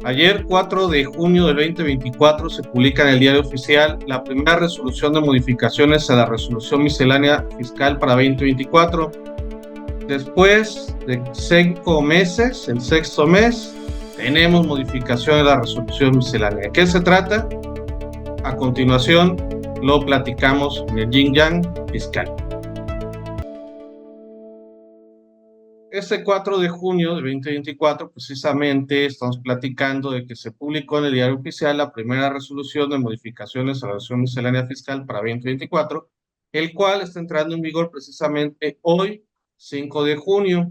Ayer, 4 de junio del 2024, se publica en el Diario Oficial la primera resolución de modificaciones a la resolución miscelánea fiscal para 2024. Después de 5 meses, el sexto mes, tenemos modificación de la resolución miscelánea. ¿De qué se trata? A continuación, lo platicamos en el Yin Yang Fiscal. Este 4 de junio de 2024, precisamente, estamos platicando de que se publicó en el Diario Oficial la primera resolución de modificaciones a la resolución miscelánea fiscal para 2024, el cual está entrando en vigor precisamente hoy, 5 de junio.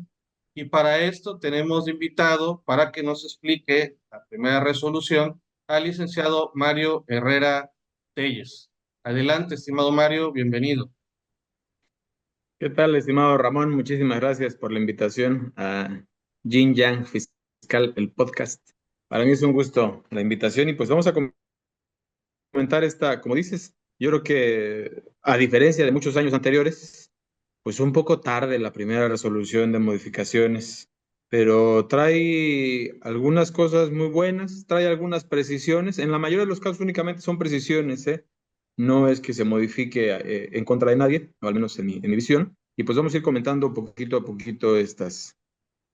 Y para esto tenemos de invitado, para que nos explique la primera resolución, al licenciado Mario Herrera Telles. Adelante, estimado Mario, bienvenido. ¿Qué tal, estimado Ramón? Muchísimas gracias por la invitación a Yin Yang Fiscal, el podcast. Para mí es un gusto la invitación y pues vamos a comentar esta, como dices, yo creo que a diferencia de muchos años anteriores, pues un poco tarde la primera resolución de modificaciones, pero trae algunas cosas muy buenas, trae algunas precisiones. En la mayoría de los casos únicamente son precisiones, ¿eh? No es que se modifique en contra de nadie, o al menos en mi visión. Y pues vamos a ir comentando poquito a poquito estas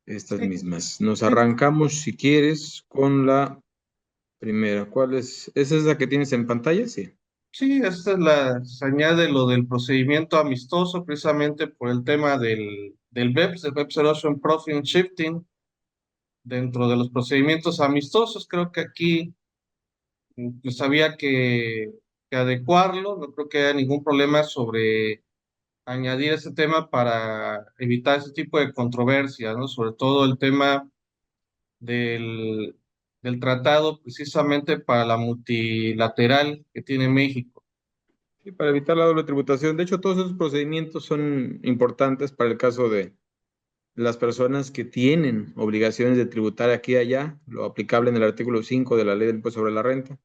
Sí, mismas. Nos sí. arrancamos, si quieres, con la primera. ¿Cuál es? ¿Es esa que tienes en pantalla? Sí. Sí, se añade lo del procedimiento amistoso precisamente por el tema del BEPS, del BEPS Erosion Profit Shifting, dentro de los procedimientos amistosos. Creo que aquí pues había que adecuarlo, no creo que haya ningún problema sobre añadir ese tema para evitar ese tipo de controversias, ¿no? Sobre todo el tema del, del tratado precisamente para la multilateral que tiene México. Sí, para evitar la doble tributación. De hecho, todos esos procedimientos son importantes para el caso de las personas que tienen obligaciones de tributar aquí y allá, lo aplicable en el artículo 5 de la Ley del Impuesto sobre la Renta.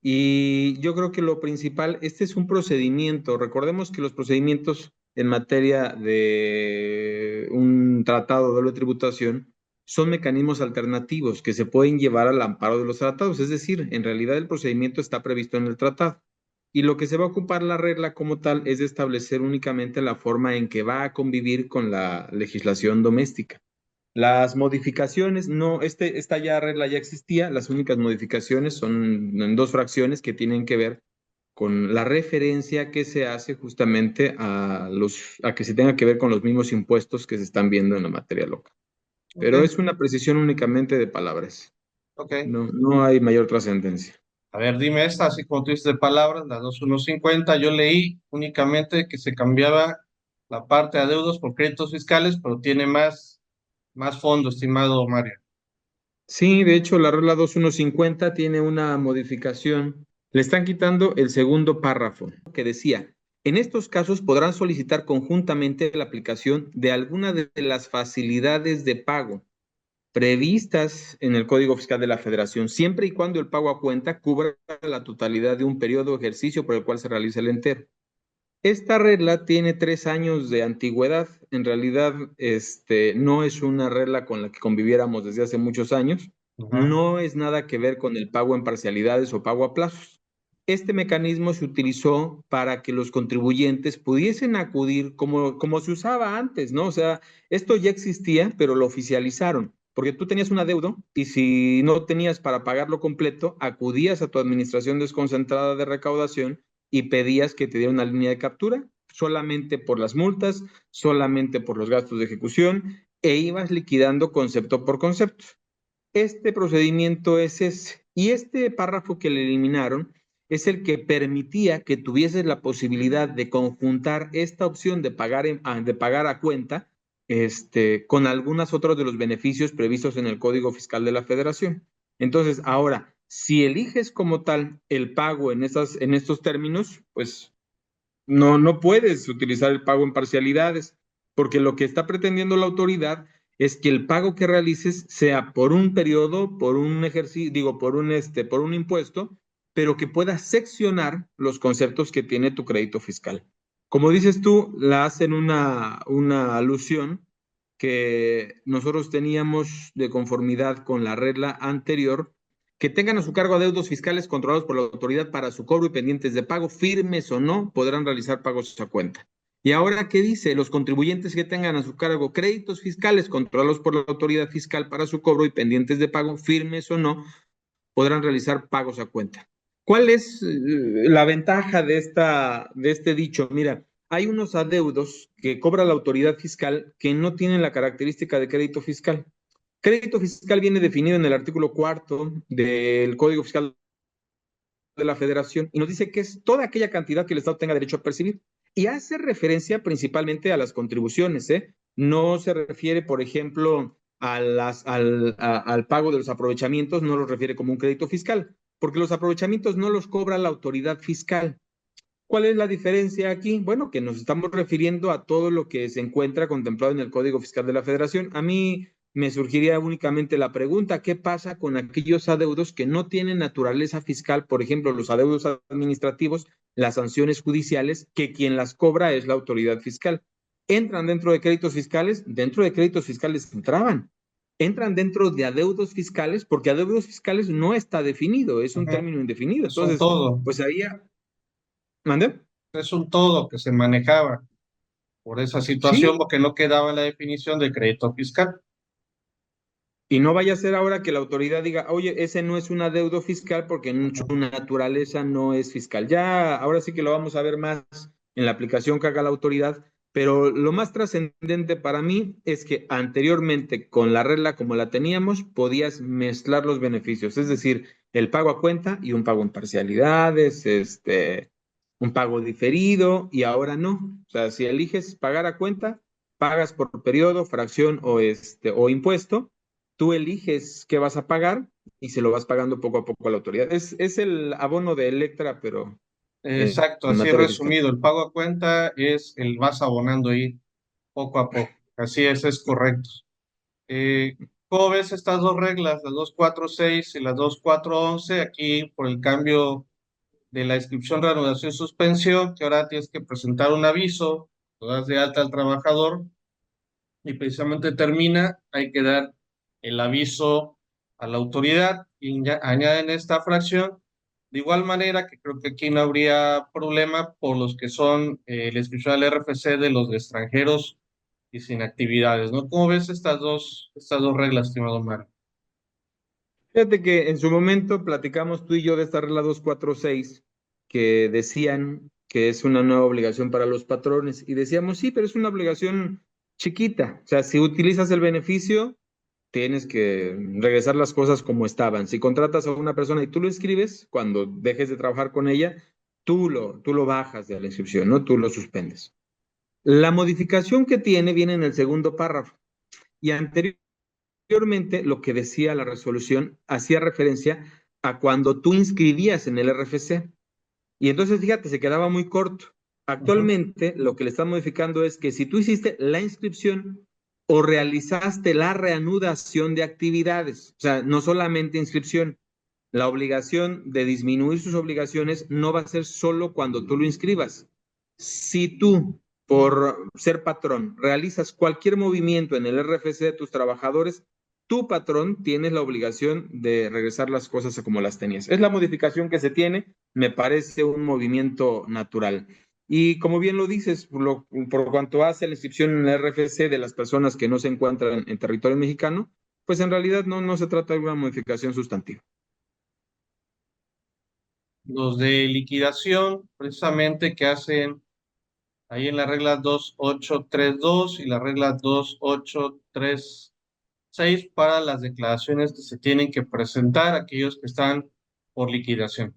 Y yo creo que lo principal, este es un procedimiento. Recordemos que los procedimientos en materia de un tratado de doble tributación son mecanismos alternativos que se pueden llevar al amparo de los tratados. Es decir, en realidad el procedimiento está previsto en el tratado. Y lo que se va a ocupar la regla como tal es de establecer únicamente la forma en que va a convivir con la legislación doméstica. Las modificaciones, no, esta ya regla ya existía, las únicas modificaciones son en dos fracciones que tienen que ver con la referencia que se hace justamente a que se tenga que ver con los mismos impuestos que se están viendo en la materia local. Ok, Pero es una precisión únicamente de palabras, ok. no hay mayor trascendencia. A ver, dime esta, así como tú dices de palabras, la 2150. Yo leí únicamente que se cambiaba la parte de adeudos por créditos fiscales, pero tiene más fondo, estimado Mario. Sí, de hecho, la regla 2150 tiene una modificación. Le están quitando el segundo párrafo que decía, en estos casos podrán solicitar conjuntamente la aplicación de alguna de las facilidades de pago previstas en el Código Fiscal de la Federación, siempre y cuando el pago a cuenta cubra la totalidad de un periodo de ejercicio por el cual se realiza el entero. Esta regla tiene 3 años de antigüedad. En realidad, no es una regla con la que conviviéramos desde hace muchos años. Ujú. No es nada que ver con el pago en parcialidades o pago a plazos. Este mecanismo se utilizó para que los contribuyentes pudiesen acudir como se usaba antes, ¿no? O sea, esto ya existía, pero lo oficializaron, porque tú tenías un adeudo y si no tenías para pagarlo completo, acudías a tu administración desconcentrada de recaudación y pedías que te diera una línea de captura solamente por las multas, solamente por los gastos de ejecución e ibas liquidando concepto por concepto. Este procedimiento es ese. Y este párrafo que le eliminaron es el que permitía que tuvieses la posibilidad de conjuntar esta opción de pagar a cuenta con algunos otros de los beneficios previstos en el Código Fiscal de la Federación. Entonces, ahora, si eliges como tal el pago en estos términos, pues no puedes utilizar el pago en parcialidades, porque lo que está pretendiendo la autoridad es que el pago que realices sea por un periodo, por un ejercicio, digo, por un impuesto, pero que pueda seccionar los conceptos que tiene tu crédito fiscal. Como dices tú, la hacen una alusión que nosotros teníamos de conformidad con la regla anterior, que tengan a su cargo adeudos fiscales controlados por la autoridad para su cobro y pendientes de pago, firmes o no, podrán realizar pagos a cuenta. Y ahora, ¿qué dice? Los contribuyentes que tengan a su cargo créditos fiscales controlados por la autoridad fiscal para su cobro y pendientes de pago, firmes o no, podrán realizar pagos a cuenta. ¿Cuál es la ventaja de este dicho? Mira, hay unos adeudos que cobra la autoridad fiscal que no tienen la característica de crédito fiscal. Crédito fiscal viene definido en el artículo cuarto del Código Fiscal de la Federación y nos dice que es toda aquella cantidad que el Estado tenga derecho a percibir. Y hace referencia principalmente a las contribuciones, ¿eh? No se refiere, por ejemplo, al pago de los aprovechamientos, no lo refiere como un crédito fiscal, porque los aprovechamientos no los cobra la autoridad fiscal. ¿Cuál es la diferencia aquí? Bueno, que nos estamos refiriendo a todo lo que se encuentra contemplado en el Código Fiscal de la Federación. A mí me surgiría únicamente la pregunta, ¿qué pasa con aquellos adeudos que no tienen naturaleza fiscal? Por ejemplo, los adeudos administrativos, las sanciones judiciales, que quien las cobra es la autoridad fiscal. ¿Entran dentro de créditos fiscales? Dentro de créditos fiscales entraban. Entran dentro de adeudos fiscales, porque adeudos fiscales no está definido, es un Ujú. término indefinido. Es un Entonces, todo, pues ahí, ¿mande? es un todo que se manejaba por esa situación Sí, porque no quedaba en la definición de crédito fiscal. y no vaya a ser ahora que la autoridad diga, oye, ese no es un adeudo fiscal porque en su Ujú. naturaleza no es fiscal. Ya, ahora sí que lo vamos a ver más en la aplicación que haga la autoridad, pero lo más trascendente para mí es que anteriormente con la regla como la teníamos, podías mezclar los beneficios, es decir, el pago a cuenta y un pago en parcialidades, un pago diferido, y ahora no. O sea, si eliges pagar a cuenta, pagas por periodo, fracción o impuesto. Tú eliges qué vas a pagar y se lo vas pagando poco a poco a la autoridad. Es el abono de Electra, pero Exacto, en así materia fiscal. resumido, el pago a cuenta es el vas abonando ahí poco a poco. Así es correcto. Eh, ¿Cómo ves estas dos reglas, las 246 y las 2411? Aquí, por el cambio de la inscripción, reanudación, suspensión, que ahora tienes que presentar un aviso, lo das de alta al trabajador y precisamente termina, hay que dar el aviso a la autoridad y añaden esta fracción. De igual manera que creo que aquí no habría problema por los que son la inscripción al RFC de los extranjeros y sin actividades, ¿no? ¿Cómo ves estas dos reglas, estimado Omar? Fíjate que en su momento platicamos tú y yo de esta regla 246 que decían que es una nueva obligación para los patrones y decíamos, sí, pero es una obligación chiquita. O sea, si utilizas el beneficio, tienes que regresar las cosas como estaban. Si contratas a una persona y tú lo inscribes, cuando dejes de trabajar con ella, tú lo bajas de la inscripción, ¿no? Tú lo suspendes. La modificación que tiene viene en el segundo párrafo y anteriormente lo que decía la resolución hacía referencia a cuando tú inscribías en el RFC y entonces fíjate, se quedaba muy corto. Ujú. Actualmente lo que le está modificando es que si tú hiciste la inscripción o realizaste la reanudación de actividades, o sea, no solamente inscripción, la obligación de disminuir sus obligaciones no va a ser solo cuando tú lo inscribas. Si tú, por ser patrón, realizas cualquier movimiento en el RFC de tus trabajadores, tu patrón tiene la obligación de regresar las cosas a como las tenías. Es la modificación que se tiene, me parece un movimiento natural. Y como bien lo dices, por cuanto hace la inscripción en el RFC de las personas que no se encuentran en territorio mexicano, pues en realidad no se trata de una modificación sustantiva. Los de liquidación, precisamente, que hacen ahí en la regla 2832 y la regla 2836 para las declaraciones que se tienen que presentar aquellos que están por liquidación.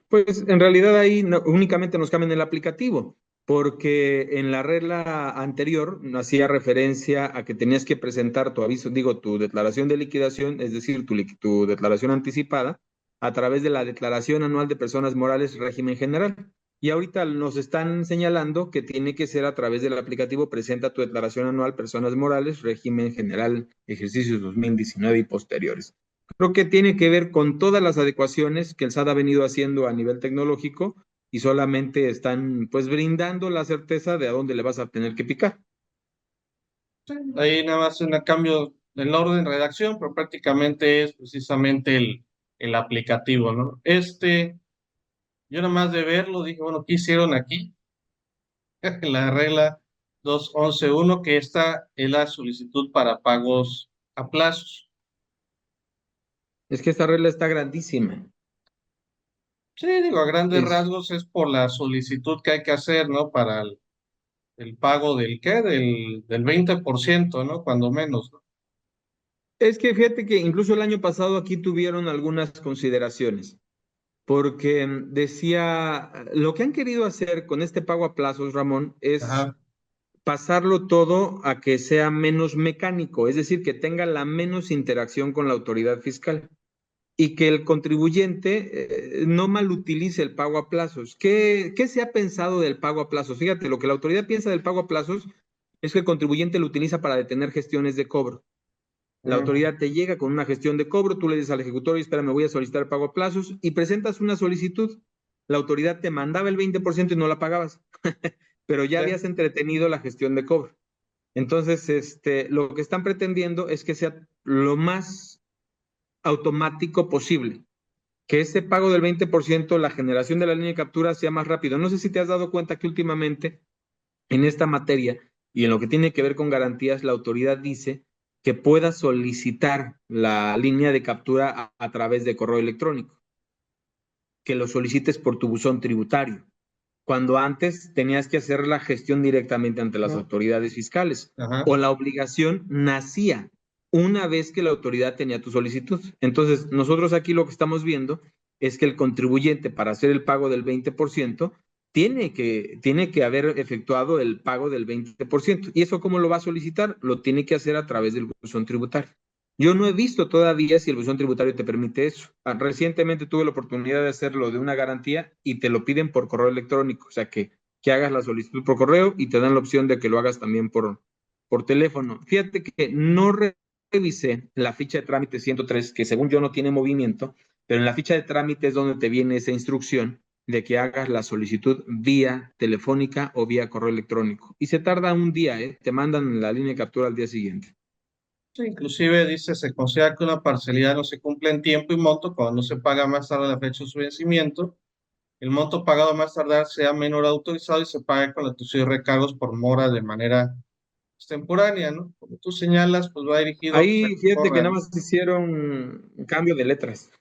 Pues en realidad ahí únicamente nos cambian el aplicativo, porque en la regla anterior hacía referencia a que tenías que presentar tu aviso, digo, tu declaración de liquidación, es decir, tu declaración anticipada, a través de la declaración anual de personas morales régimen general. Y ahorita nos están señalando que tiene que ser a través del aplicativo presenta tu declaración anual personas morales régimen general ejercicios 2019 y posteriores. Creo que tiene que ver con todas las adecuaciones que el SAT ha venido haciendo a nivel tecnológico y solamente están pues brindando la certeza de a dónde le vas a tener que picar. Ahí nada más un cambio en la orden de redacción, pero prácticamente es precisamente el aplicativo, ¿no? Yo nada más de verlo dije, bueno, ¿qué hicieron aquí? La regla 2.11.1, que esta es la solicitud para pagos a plazos. Es que esta regla está grandísima. Sí, digo, a grandes Es, rasgos es por la solicitud que hay que hacer, ¿no? Para el pago del ¿qué? Del 20%, ¿no? Cuando menos, ¿no? es que fíjate que incluso el año pasado aquí tuvieron algunas consideraciones, porque decía, lo que han querido hacer con este pago a plazos, Ramón, es Ajá. pasarlo todo a que sea menos mecánico, es decir, que tenga la menos interacción con la autoridad fiscal y que el contribuyente no malutilice el pago a plazos. ¿Qué se ha pensado del pago a plazos? Fíjate, lo que la autoridad piensa del pago a plazos es que el contribuyente lo utiliza para detener gestiones de cobro. La Mm, autoridad te llega con una gestión de cobro, tú le dices al ejecutor, espera, me voy a solicitar pago a plazos y presentas una solicitud. La autoridad te mandaba el 20% y no la pagabas, pero ya sí, habías entretenido la gestión de cobro. Entonces, lo que están pretendiendo es que sea lo más automático posible, que ese pago del 20%, la generación de la línea de captura sea más rápido. No sé si te has dado cuenta que últimamente en esta materia y en lo que tiene que ver con garantías, la autoridad dice que puedas solicitar la línea de captura a través de correo electrónico, que lo solicites por tu buzón tributario, cuando antes tenías que hacer la gestión directamente ante las mm, autoridades fiscales, ajá. o la obligación nacía una vez que la autoridad tenía tu solicitud. Entonces, nosotros aquí lo que estamos viendo es que el contribuyente para hacer el pago del 20% tiene que haber efectuado el pago del 20%. ¿Y eso cómo lo va a solicitar? Lo tiene que hacer a través del buzón tributario. Yo no he visto todavía si el buzón tributario te permite eso. Recientemente tuve la oportunidad de hacerlo de una garantía y te lo piden por correo electrónico, o sea que hagas la solicitud por correo y te dan la opción de que lo hagas también por teléfono. Fíjate que no revisé la ficha de trámite 103, que según yo no tiene movimiento, pero en la ficha de trámite es donde te viene esa instrucción de que hagas la solicitud vía telefónica o vía correo electrónico. Y se tarda un día, ¿eh? Te mandan la línea de captura al día siguiente. Sí, inclusive dice, se considera que una parcialidad no se cumple en tiempo y monto cuando no se paga más tarde de la fecha de su vencimiento. El monto pagado más tardar sea menor autorizado y se paga con la atribución de recargos por mora de manera extemporánea, ¿no? Como tú señalas, pues va dirigido pues, a Ahí que fíjate que corra, nada ¿no? más hicieron un cambio de letras.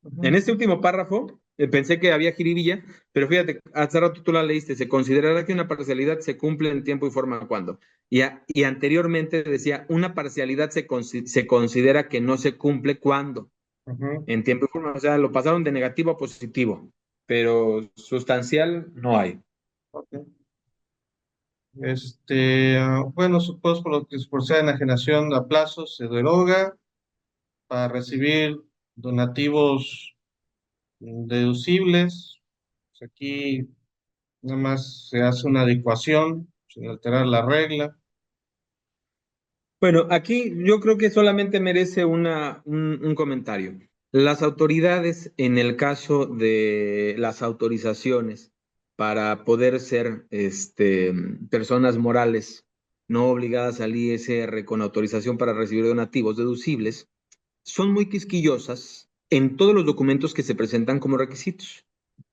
En Ujú. este último párrafo pensé que había jiribilla, pero fíjate, hace rato tú la leíste, se considerará que una parcialidad se cumple en tiempo y forma cuando. Y anteriormente decía, una parcialidad se considera que no se cumple cuando, Ujú. en tiempo y forma. O sea, lo pasaron de negativo a positivo, pero sustancial no hay. Ok. Bueno, supuestos por lo que se procede en enajenación a plazos se deroga para recibir donativos deducibles. Pues aquí nada más se hace una adecuación sin alterar la regla. Bueno, aquí yo creo que solamente merece un comentario. Las autoridades, en el caso de las autorizaciones para poder ser personas morales no obligadas al ISR con autorización para recibir donativos deducibles, son muy quisquillosas en todos los documentos que se presentan como requisitos.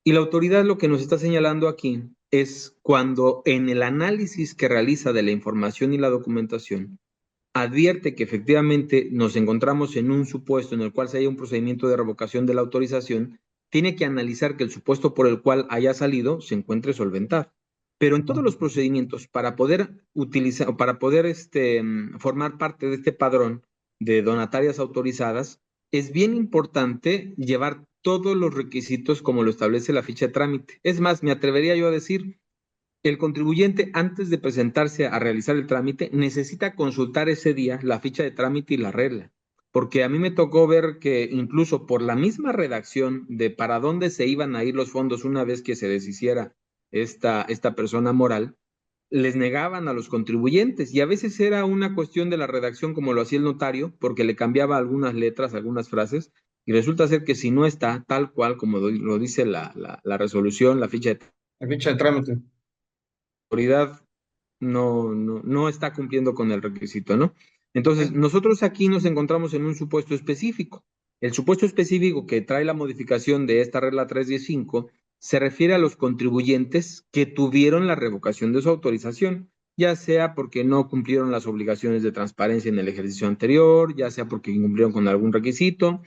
Y la autoridad lo que nos está señalando aquí es cuando en el análisis que realiza de la información y la documentación, advierte que efectivamente nos encontramos en un supuesto en el cual se haya un procedimiento de revocación de la autorización, tiene que analizar que el supuesto por el cual haya salido se encuentre solventado. Pero en todos los procedimientos, para poder utilizar, para poder formar parte de este padrón de donatarias autorizadas, es bien importante llevar todos los requisitos como lo establece la ficha de trámite. Es más, me atrevería yo a decir, el contribuyente, antes de presentarse a realizar el trámite, necesita consultar ese día la ficha de trámite y la regla, porque a mí me tocó ver que incluso por la misma redacción de para dónde se iban a ir los fondos una vez que se deshiciera esta persona moral, les negaban a los contribuyentes y a veces era una cuestión de la redacción como lo hacía el notario, porque le cambiaba algunas letras, algunas frases, y resulta ser que si no está tal cual como lo dice la resolución, la ficha de La ficha de trámite. autoridad no está cumpliendo con el requisito, ¿no? Entonces, Ok. nosotros aquí nos encontramos en un supuesto específico. El supuesto específico que trae la modificación de esta regla 315 se refiere a los contribuyentes que tuvieron la revocación de su autorización, ya sea porque no cumplieron las obligaciones de transparencia en el ejercicio anterior, ya sea porque incumplieron con algún requisito,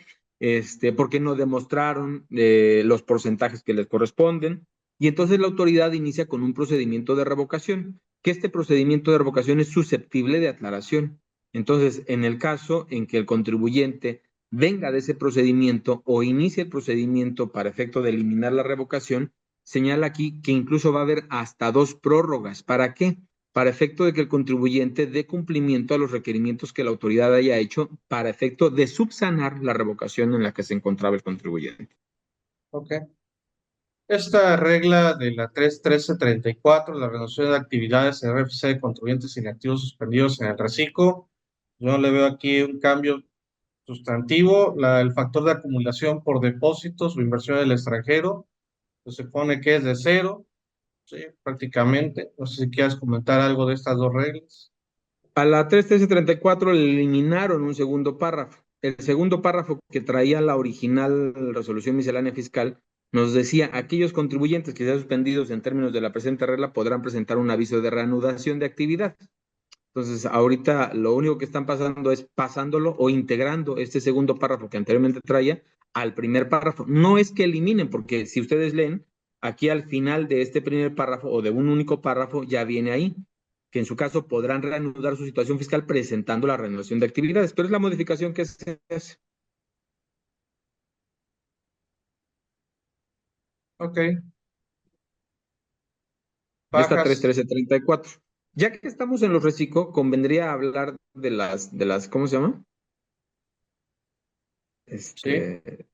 porque no demostraron los porcentajes que les corresponden. Y entonces la autoridad inicia con un procedimiento de revocación, que este procedimiento de revocación es susceptible de aclaración. Entonces, en el caso en que el contribuyente venga de ese procedimiento o inicie el procedimiento para efecto de eliminar la revocación, señala aquí que incluso va a haber hasta 2 prórrogas. ¿Para qué? Para efecto de que el contribuyente dé cumplimiento a los requerimientos que la autoridad haya hecho para efecto de subsanar la revocación en la que se encontraba el contribuyente. Ok. Esta regla de la 31334, la renovación de actividades en RFC de contribuyentes inactivos suspendidos en el reciclo, yo le veo aquí un cambio sustantivo. El factor de acumulación por depósitos o inversión del extranjero, pues se pone que es de cero, sí, prácticamente. No sé si quieres comentar algo de estas dos reglas. A la 31334 le eliminaron un segundo párrafo. El segundo párrafo que traía la original resolución miscelánea fiscal nos decía, aquellos contribuyentes que sean suspendidos en términos de la presente regla podrán presentar un aviso de reanudación de actividad. Entonces, ahorita lo único que están pasando es pasándolo o integrando este segundo párrafo que anteriormente traía al primer párrafo. No es que eliminen, porque si ustedes leen, aquí al final de este primer párrafo o de un único párrafo ya viene ahí, que en su caso podrán reanudar su situación fiscal presentando la reanudación de actividades, pero es la modificación que se hace. Ok, Esta bajas, 31334. Ya que estamos en los reciclos, convendría hablar de las, ¿cómo se llama? sí, Este,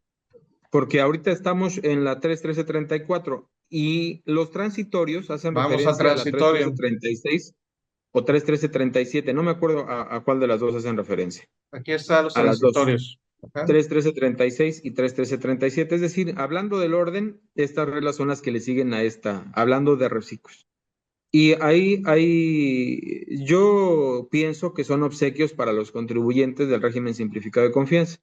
porque ahorita estamos en la 31334 y los transitorios hacen vamos al referencia a la transitorio. 31336 o 31337, no me acuerdo a cuál de las dos hacen referencia. Aquí están los A las dos, transitorios. Ajá. 31336 y 31337, es decir, hablando del orden, estas reglas son las que le siguen a esta, hablando de reciclos. Y yo pienso que son obsequios para los contribuyentes del régimen simplificado de confianza.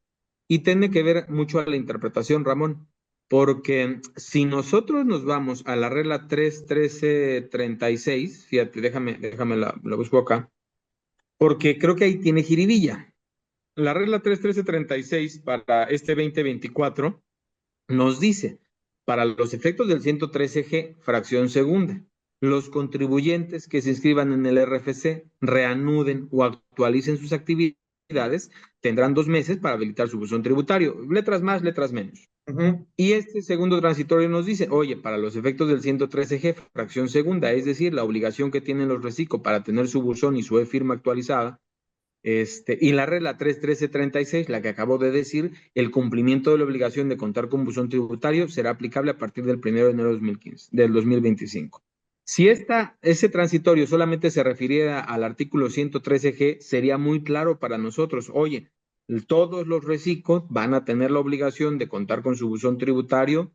Y tiene que ver mucho a la interpretación, Ramón, porque si nosotros nos vamos a la regla 31336, fíjate, déjame la busco acá, porque creo que ahí tiene jiribilla. La regla 31336 para este 2024 nos dice, para los efectos del 113G, fracción segunda, los contribuyentes que se inscriban en el RFC reanuden o actualicen sus actividades tendrán 2 meses para habilitar su buzón tributario, letras más, letras menos. Ujú. Y este segundo transitorio nos dice, oye, para los efectos del 113G, fracción segunda, es decir, la obligación que tienen los reciclos para tener su buzón y su e-firma actualizada, y la regla 31336, la que acabo de decir, el cumplimiento de la obligación de contar con buzón tributario será aplicable a partir del 1 de enero de 2015, del 2025. Si ese transitorio solamente se refiriera al artículo 113G, sería muy claro para nosotros. Oye, todos los reciclos van a tener la obligación de contar con su buzón tributario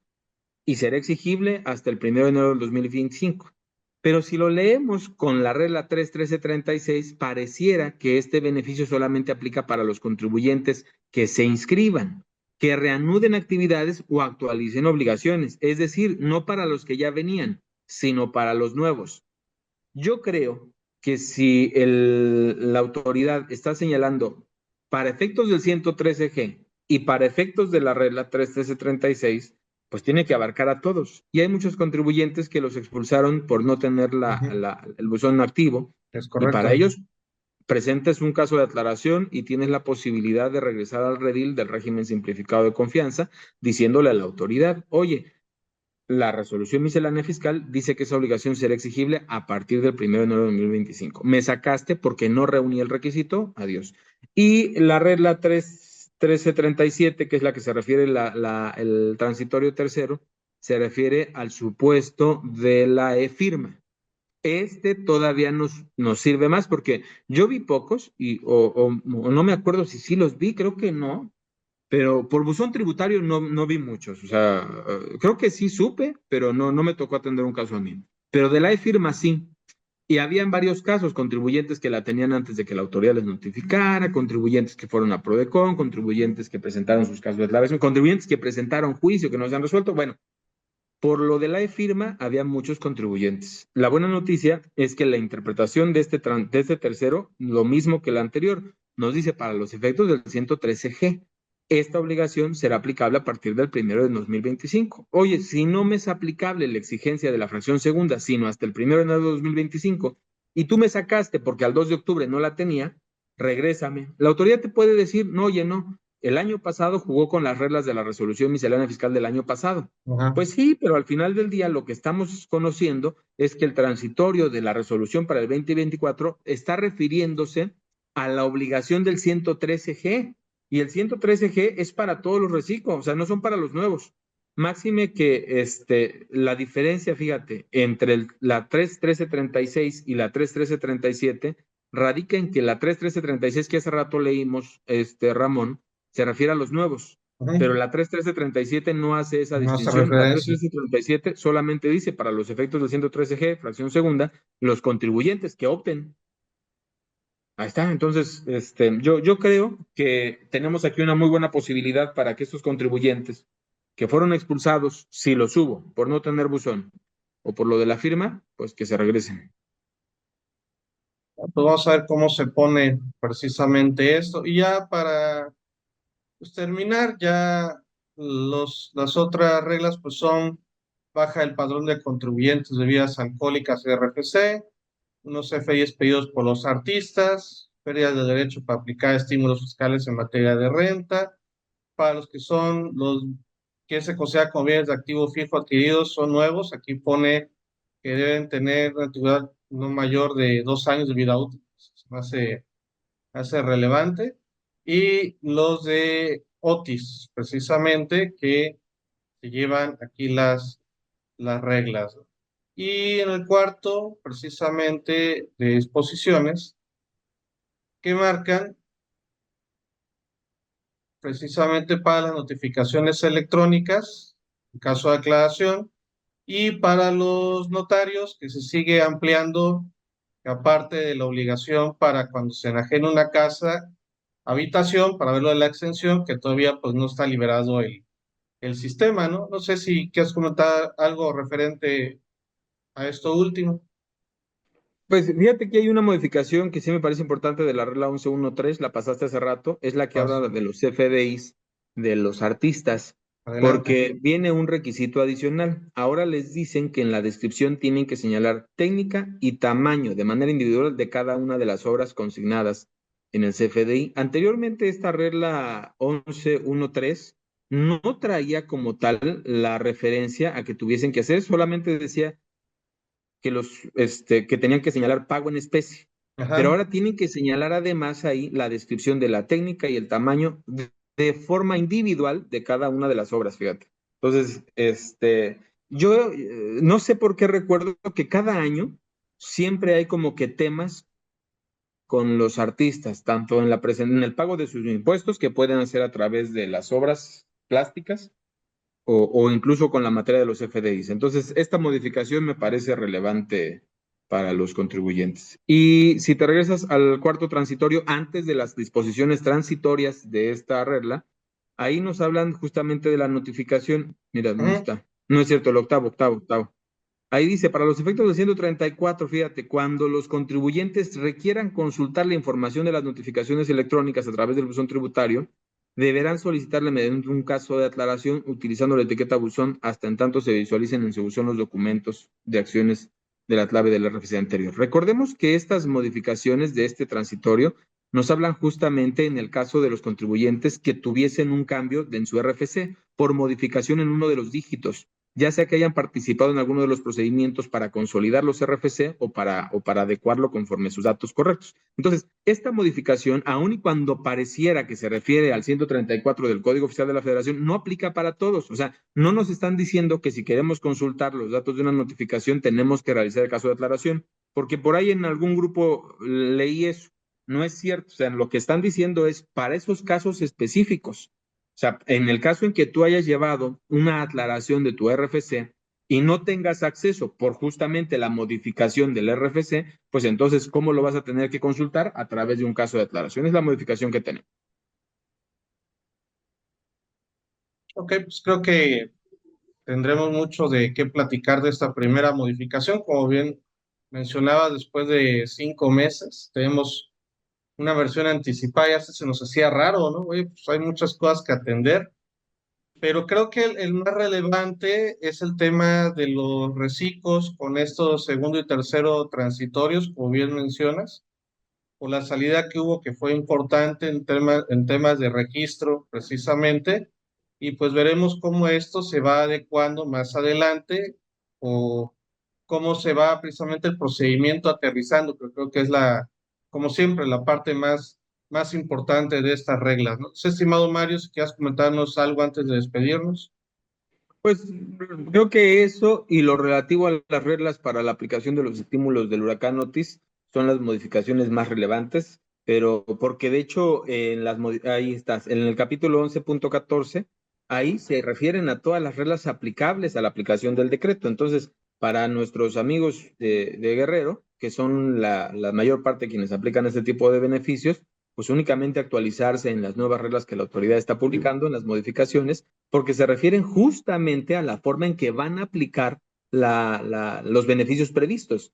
y será exigible hasta el 1 de enero del 2025. Pero si lo leemos con la regla 31336, pareciera que este beneficio solamente aplica para los contribuyentes que se inscriban, que reanuden actividades o actualicen obligaciones, es decir, no para los que ya venían, sino para los nuevos. Yo creo que si la autoridad está señalando para efectos del 113G y para efectos de la regla 31336, pues tiene que abarcar a todos. Y hay muchos contribuyentes que los expulsaron por no tener Ujú. el buzón activo. Es Y para correcto. ellos, presentes un caso de aclaración y tienes la posibilidad de regresar al redil del régimen simplificado de confianza, diciéndole a la autoridad, oye, la resolución miscelánea fiscal dice que esa obligación será exigible a partir del 1 de enero de 2025. Me sacaste porque no reuní el requisito, adiós. Y la regla 1337, que es la que se refiere el transitorio tercero, se refiere al supuesto de la e-firma. Todavía nos sirve más porque yo vi pocos o no me acuerdo si sí los vi, creo que no, pero por buzón tributario no vi muchos. O sea, creo que sí supe, pero no me tocó atender un caso a mí. Pero de la e-firma sí. Y habían varios casos, contribuyentes que la tenían antes de que la autoridad les notificara, contribuyentes que fueron a PRODECON, contribuyentes que presentaron sus casos de declaración, contribuyentes que presentaron juicio que no se han resuelto. Bueno, por lo de la e-firma había muchos contribuyentes. La buena noticia es que la interpretación de este tercero, lo mismo que la anterior, nos dice para los efectos del 113G, esta obligación será aplicable a partir del 1 de 2025. Oye, si no me es aplicable la exigencia de la fracción segunda, sino hasta el 1 de 2025, y tú me sacaste porque al 2 de octubre no la tenía, regrésame. La autoridad te puede decir, no, oye, no, el año pasado jugó con las reglas de la resolución miscelánea fiscal del año pasado. Ajá. Pues sí, pero al final del día lo que estamos conociendo es que el transitorio de la resolución para el 2024 está refiriéndose a la obligación del 113G, y el 113G es para todos los reciclos, o sea, no son para los nuevos. Máxime que la diferencia, fíjate, entre la 31336 y la 31337 radica en que la 31336 que hace rato leímos, Ramón, se refiere a los nuevos, pero Ujú. la 31337 no hace esa No hace distinción. La referencia. 31337 solamente dice para los efectos del 113G, fracción segunda, los contribuyentes que opten. Ahí está. Entonces, yo creo que tenemos aquí una muy buena posibilidad para que estos contribuyentes que fueron expulsados, si los hubo, por no tener buzón o por lo de la firma, pues que se regresen. Pues vamos a ver cómo se pone precisamente esto. Y ya para pues, terminar, ya las otras reglas pues son baja el padrón de contribuyentes de bebidas alcohólicas de RFC, unos FIs pedidos por los artistas, pérdida de derecho para aplicar estímulos fiscales en materia de renta, para los que son los que se considera como bienes de activo fijo adquiridos, son nuevos, aquí pone que deben tener una antigüedad no mayor de 2 años de vida útil, hace relevante, y los de Otis, precisamente, que se llevan aquí las reglas. Y en el cuarto, precisamente, de disposiciones que marcan precisamente para las notificaciones electrónicas, en caso de aclaración, y para los notarios, que se sigue ampliando, que aparte de la obligación para cuando se enajena una casa, habitación, para verlo de la extensión, que todavía pues no está liberado el sistema, ¿no? No sé si quieres comentar algo referente a esto último. Pues fíjate que hay una modificación que sí me parece importante de la regla 11.1.3, la pasaste hace rato, es la que Vas, habla de los CFDIs de los artistas, adelante. porque viene un requisito adicional. Ahora les dicen que en la descripción tienen que señalar técnica y tamaño de manera individual de cada una de las obras consignadas en el CFDI. Anteriormente esta regla 11.1.3 no traía como tal la referencia a que tuviesen que hacer, solamente decía que tenían que señalar pago en especie. Pero Ajá. ahora tienen que señalar además ahí la descripción de la técnica y el tamaño de forma individual de cada una de las obras, fíjate. Entonces, yo no sé por qué recuerdo que cada año siempre hay como que temas con los artistas, tanto en el pago de sus impuestos, que pueden hacer a través de las obras plásticas, o incluso con la materia de los FDIs. Entonces, esta modificación me parece relevante para los contribuyentes. Y si te regresas al cuarto transitorio, antes de las disposiciones transitorias de esta regla, ahí nos hablan justamente de la notificación. Mira, ¿dónde Ujú. está? No es cierto, el octavo. Ahí dice, para los efectos del 134, fíjate, cuando los contribuyentes requieran consultar la información de las notificaciones electrónicas a través del buzón tributario, deberán solicitarle mediante un caso de aclaración utilizando la etiqueta buzón hasta en tanto se visualicen en su buzón los documentos de acciones de la clave del RFC anterior. Recordemos que estas modificaciones de este transitorio nos hablan justamente en el caso de los contribuyentes que tuviesen un cambio en su RFC por modificación en uno de los dígitos, ya sea que hayan participado en alguno de los procedimientos para consolidar los RFC o para adecuarlo conforme a sus datos correctos. Entonces, esta modificación, aun y cuando pareciera que se refiere al 134 del Código Oficial de la Federación, no aplica para todos. O sea, no nos están diciendo que si queremos consultar los datos de una notificación tenemos que realizar el caso de aclaración, porque por ahí en algún grupo leí eso. No es cierto. O sea, lo que están diciendo es para esos casos específicos. O sea, en el caso en que tú hayas llevado una aclaración de tu RFC y no tengas acceso por justamente la modificación del RFC, pues entonces, ¿cómo lo vas a tener que consultar? A través de un caso de aclaración. Es la modificación que tenemos. Ok, pues creo que tendremos mucho de qué platicar de esta primera modificación. Como bien mencionaba, después de 5 meses tenemos una versión anticipada, ya se nos hacía raro, ¿no? Oye, pues hay muchas cosas que atender, pero creo que el más relevante es el tema de los reciclos con estos segundo y tercero transitorios, como bien mencionas, por la salida que hubo, que fue importante en temas de registro, precisamente, y pues veremos cómo esto se va adecuando más adelante o cómo se va precisamente el procedimiento aterrizando, que creo que es como siempre, la parte más importante de estas reglas, ¿no? Estimado Mario, si quieres comentarnos algo antes de despedirnos. Pues creo que eso y lo relativo a las reglas para la aplicación de los estímulos del huracán Otis son las modificaciones más relevantes, pero porque de hecho ahí estás, en el capítulo 11.14, ahí se refieren a todas las reglas aplicables a la aplicación del decreto. Entonces, para nuestros amigos de Guerrero, que son la mayor parte de quienes aplican este tipo de beneficios, pues únicamente actualizarse en las nuevas reglas que la autoridad está publicando, en las modificaciones, porque se refieren justamente a la forma en que van a aplicar los beneficios previstos.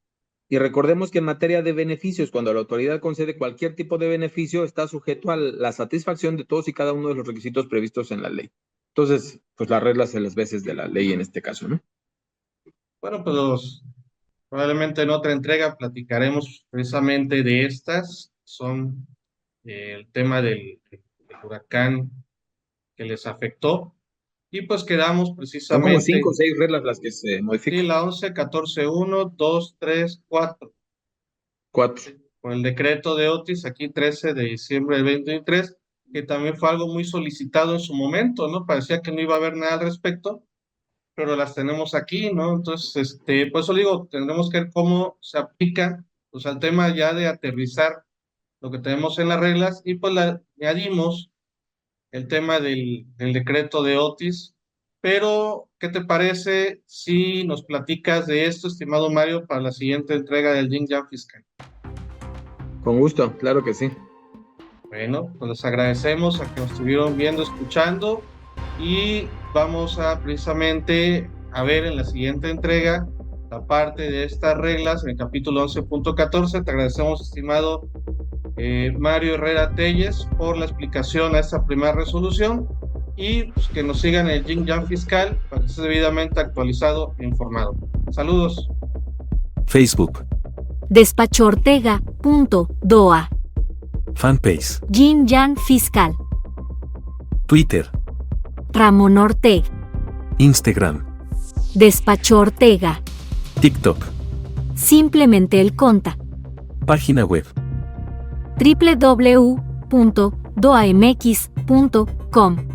Y recordemos que en materia de beneficios, cuando la autoridad concede cualquier tipo de beneficio, está sujeto a la satisfacción de todos y cada uno de los requisitos previstos en la ley. Entonces, pues las reglas en las veces de la ley en este caso, ¿no? Bueno, pues probablemente en otra entrega platicaremos precisamente de estas. Son el tema del huracán que les afectó. Y pues quedamos Son como 5 precisamente, o 6 reglas las que se sí, modifican. la 11, 14, 1, 2, 3, 4. 4. Por el decreto de Otis, aquí 13 de diciembre del 2023, que también fue algo muy solicitado en su momento, ¿no? Parecía que no iba a haber nada al respecto, pero las tenemos aquí, ¿no? Entonces, por eso digo, tendremos que ver cómo se aplica, pues, al tema ya de aterrizar lo que tenemos en las reglas, y pues le añadimos el tema del decreto de Otis. Pero, ¿qué te parece si nos platicas de esto, estimado Mario, para la siguiente entrega del Yin Yang Fiscal? Con gusto, claro que sí. Bueno, pues les agradecemos a que nos estuvieron viendo, escuchando, y vamos a precisamente a ver en la siguiente entrega la parte de estas reglas en el capítulo 11.14. Te agradecemos, estimado Mario Herrera Telles, por la explicación a esta primera resolución, y pues, que nos sigan en el Yin Yang Fiscal para que esté debidamente actualizado e informado. Saludos. Facebook, Despachortega.doa. Fanpage, Yin Yang Fiscal. Twitter, Ramón Ortega. Instagram, Despacho Ortega. TikTok, Simplemente el conta. página web. www.doamx.com